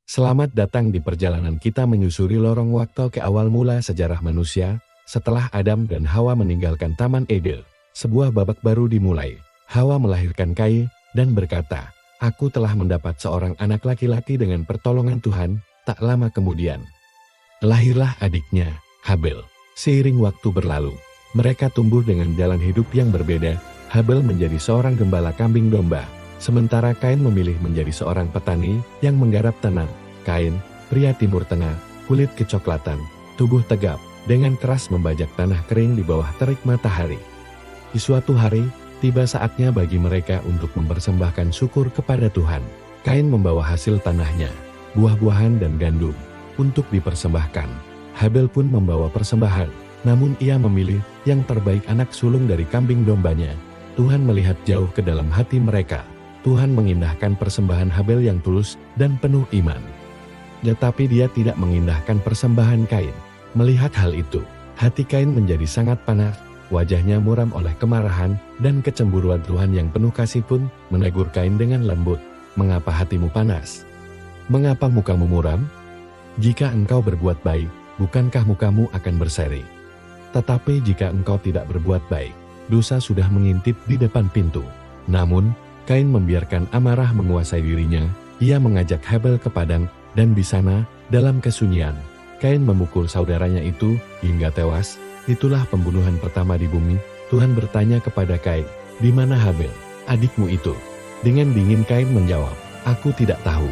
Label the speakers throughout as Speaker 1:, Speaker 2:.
Speaker 1: Selamat datang di perjalanan kita menyusuri lorong waktu ke awal mula sejarah manusia. Setelah Adam dan Hawa meninggalkan Taman Eden, sebuah babak baru dimulai. Hawa melahirkan Kain dan berkata, "Aku telah mendapat seorang anak laki-laki dengan pertolongan Tuhan." Tak lama kemudian, lahirlah adiknya, Habel. Seiring waktu berlalu, mereka tumbuh dengan jalan hidup yang berbeda. Habel menjadi seorang gembala kambing domba, sementara Kain memilih menjadi seorang petani yang menggarap tanah. Kain, pria Timur Tengah, kulit kecoklatan, tubuh tegap, dengan keras membajak tanah kering di bawah terik matahari. Di suatu hari, tiba saatnya bagi mereka untuk mempersembahkan syukur kepada Tuhan. Kain membawa hasil tanahnya, buah-buahan dan gandum, untuk dipersembahkan. Habel pun membawa persembahan, namun ia memilih yang terbaik, anak sulung dari kambing dombanya. Tuhan melihat jauh ke dalam hati mereka. Tuhan mengindahkan persembahan Habel yang tulus dan penuh iman. Tetapi dia tidak mengindahkan persembahan Kain. Melihat hal itu, hati Kain menjadi sangat panas, wajahnya muram oleh kemarahan dan kecemburuan. Tuhan yang penuh kasih pun menegur Kain dengan lembut. "Mengapa hatimu panas? Mengapa mukamu muram? Jika engkau berbuat baik, bukankah mukamu akan berseri? Tetapi jika engkau tidak berbuat baik, dosa sudah mengintip di depan pintu." Namun, Kain membiarkan amarah menguasai dirinya. Ia mengajak Habel ke padang, dan di sana, dalam kesunyian, Kain memukul saudaranya itu hingga tewas. Itulah pembunuhan pertama di bumi. Tuhan bertanya kepada Kain, "Di mana Habel, adikmu itu?" Dengan dingin Kain menjawab, "Aku tidak tahu.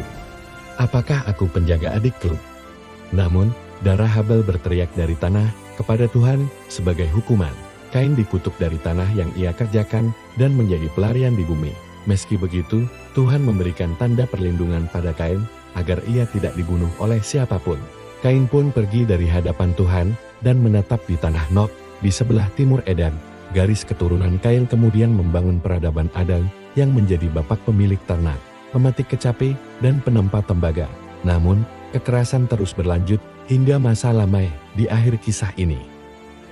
Speaker 1: Apakah aku penjaga adikku?" Namun, darah Habel berteriak dari tanah kepada Tuhan sebagai hukuman. Kain dikutuk dari tanah yang ia kerjakan dan menjadi pelarian di bumi. Meski begitu, Tuhan memberikan tanda perlindungan pada Kain agar ia tidak dibunuh oleh siapapun. Kain pun pergi dari hadapan Tuhan dan menetap di tanah Nod di sebelah timur Eden. Garis keturunan Kain kemudian membangun peradaban Adam yang menjadi bapak pemilik ternak, pemetik kecapi, dan penempa tembaga. Namun, kekerasan terus berlanjut hingga masa Lamai. Di akhir kisah ini,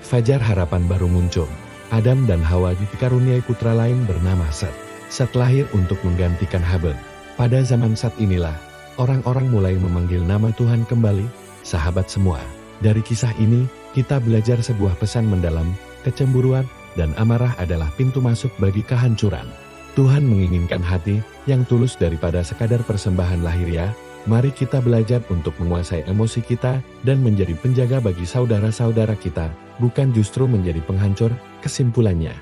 Speaker 1: fajar harapan baru muncul. Adam dan Hawa dikaruniai putra lain bernama Set. Set lahir untuk menggantikan Habel. Pada zaman saat inilah, orang-orang mulai memanggil nama Tuhan kembali. Sahabat semua, dari kisah ini, kita belajar sebuah pesan mendalam. Kecemburuan dan amarah adalah pintu masuk bagi kehancuran. Tuhan menginginkan hati yang tulus daripada sekadar persembahan lahiriah. Mari kita belajar untuk menguasai emosi kita dan menjadi penjaga bagi saudara-saudara kita, bukan justru menjadi penghancur. Kesimpulannya,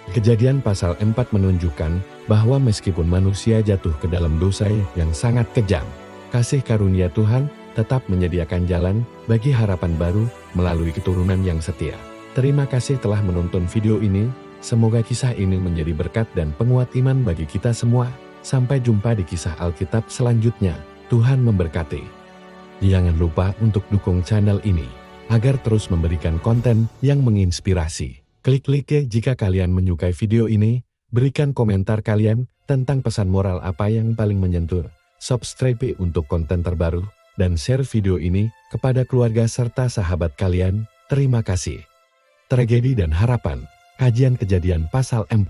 Speaker 1: Kejadian pasal 4 menunjukkan bahwa meskipun manusia jatuh ke dalam dosa yang sangat kejam, kasih karunia Tuhan tetap menyediakan jalan bagi harapan baru melalui keturunan yang setia. Terima kasih telah menonton video ini. Semoga kisah ini menjadi berkat dan penguat iman bagi kita semua. Sampai jumpa di kisah Alkitab selanjutnya. Tuhan memberkati. Jangan lupa untuk dukung channel ini agar terus memberikan konten yang menginspirasi. Klik like jika kalian menyukai video ini, berikan komentar kalian tentang pesan moral apa yang paling menyentuh, subscribe untuk konten terbaru, dan share video ini kepada keluarga serta sahabat kalian. Terima kasih. Tragedi dan harapan, kajian Kejadian pasal 4.